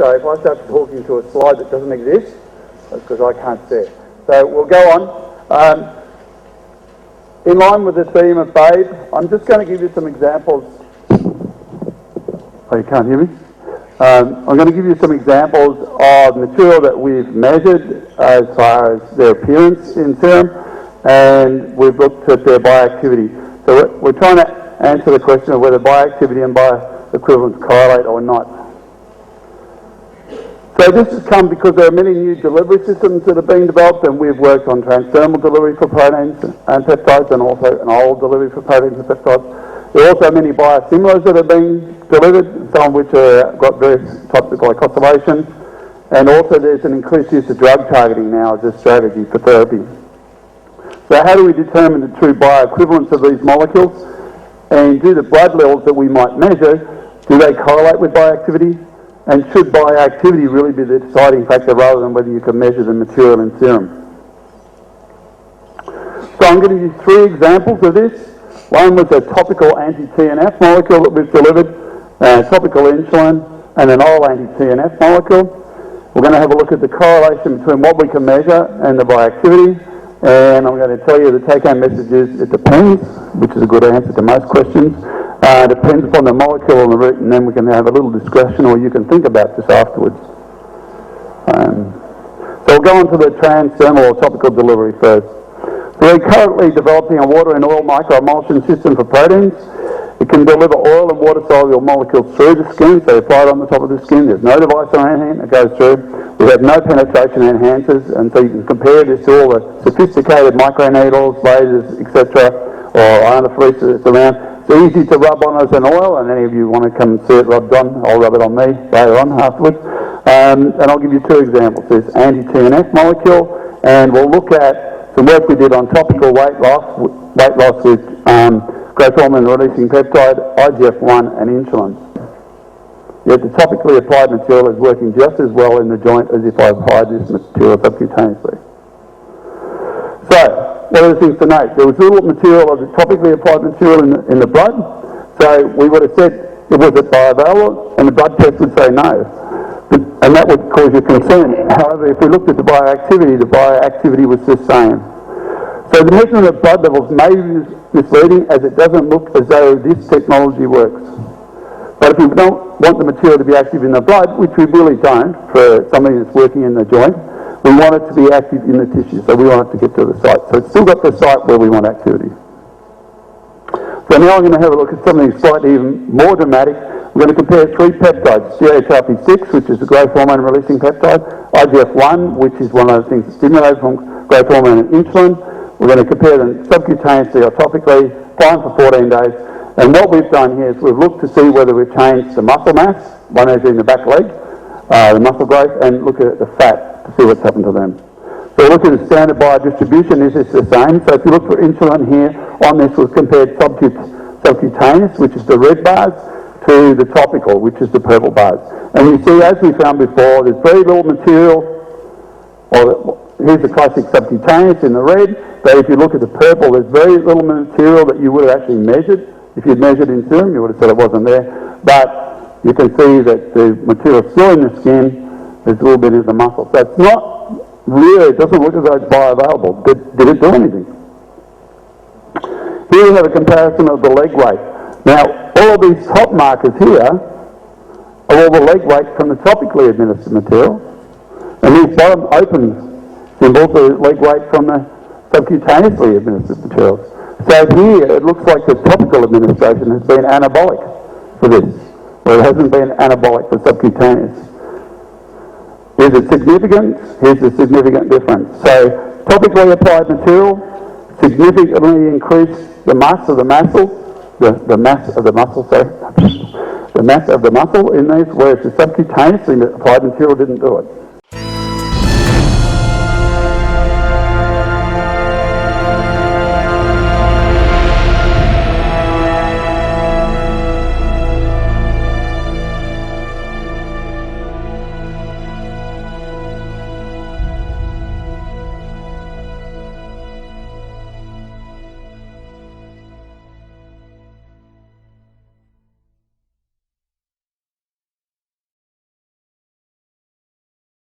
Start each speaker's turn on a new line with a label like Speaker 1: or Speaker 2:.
Speaker 1: so if I start talking to a slide that doesn't exist, that's because I can't see it. So we'll go on. In line with the theme of BABE, I'm just going to give you some examples. Oh, you can't hear me? I'm going to give you some examples of material that we've measured as far as their appearance in serum, and we've looked at their bioactivity. So we're trying to answer the question of whether bioactivity and bioequivalence correlate or not. So this has come because there are many new delivery systems that are being developed, and we've worked on transdermal delivery for proteins and peptides, and also an oral delivery for proteins and peptides. There are also many biosimilars that are being delivered, some of which have got various types of glycosylation, and also there's an increased use of drug targeting now as a strategy for therapy. So how do we determine the true bioequivalence of these molecules? And do the blood levels that we might measure, do they correlate with bioactivity? And should bioactivity really be the deciding factor rather than whether you can measure the material in serum? So I'm going to use three examples of this. One was a topical anti-TNF molecule that we've delivered, topical insulin, and an oral anti-TNF molecule. We're going to have a look at the correlation between what we can measure and the bioactivity. And I'm going to tell you the take-home message is it depends, which is a good answer to most questions. Depends upon the molecule and the route, and then we can have a little discussion, or you can think about this afterwards. So we'll go on to the transdermal or topical delivery first. So we're currently developing a water and oil microemulsion system for proteins. It can deliver oil and water-soluble molecules through the skin, so you apply it on the top of the skin. There's no device or anything that goes through. We have no penetration enhancers, and so you can compare this to all the sophisticated microneedles, lasers, etc., or ionophoresis that's around. It's easy to rub on as an oil, and any of you want to come and see it rubbed on, I'll rub it on me later on afterwards. And I'll give you two examples. There's anti-TNF molecule, and we'll look at some work we did on topical weight loss with growth hormone releasing peptide, IGF-1 and insulin. Yet the topically applied material is working just as well in the joint as if I applied this material subcutaneously. So, what are the things to note? There was little material of the topically applied material in the blood, so we would have said it was bioavailable, and the blood test would say no. And that would cause you concern. However, if we looked at the bioactivity was the same. So the measurement of blood levels may be misleading, as it doesn't look as though this technology works. But if you don't want the material to be active in the blood, which we really don't for something that's working in the joint, we want it to be active in the tissue, so we want it to get to the site. So it's still got the site where we want activity. So now I'm going to have a look at something slightly even more dramatic. We're going to compare three peptides, GHRP6, which is the growth hormone releasing peptide, IGF-1, which is one of the things that stimulates from growth hormone and insulin. We're going to compare them subcutaneously or topically, fine for 14 days. And what we've done here is we've looked to see whether we've changed the muscle mass, by measuring the back leg, the muscle growth, and look at the fat to see what's happened to them. So look at the standard biodistribution, this is the same. So if you look for insulin here, on this was compared subcutaneous, which is the red bars, to the topical, which is the purple bars. And you see, as we found before, there's very little material, here's the classic subcutaneous in the red, but if you look at the purple, there's very little material that you would have actually measured. If you'd measured in serum, you would have said it wasn't there. But you can see that the material still in the skin, there's a little bit in the muscle. So it's not really, it doesn't look as though it's bioavailable. Did it do anything? Here we have a comparison of the leg weight. Now, all of these top markers here are all the leg weight from the topically administered material. And these bottom open symbols are leg weight from the subcutaneously administered materials. So here, it looks like the topical administration has been anabolic for this, where it hasn't been anabolic for subcutaneous. Here's a significant, here's a significant difference. So topically applied material significantly increased the mass of the muscle, the mass of the muscle, sorry, the mass of the muscle in these, whereas the subcutaneously applied material didn't do it.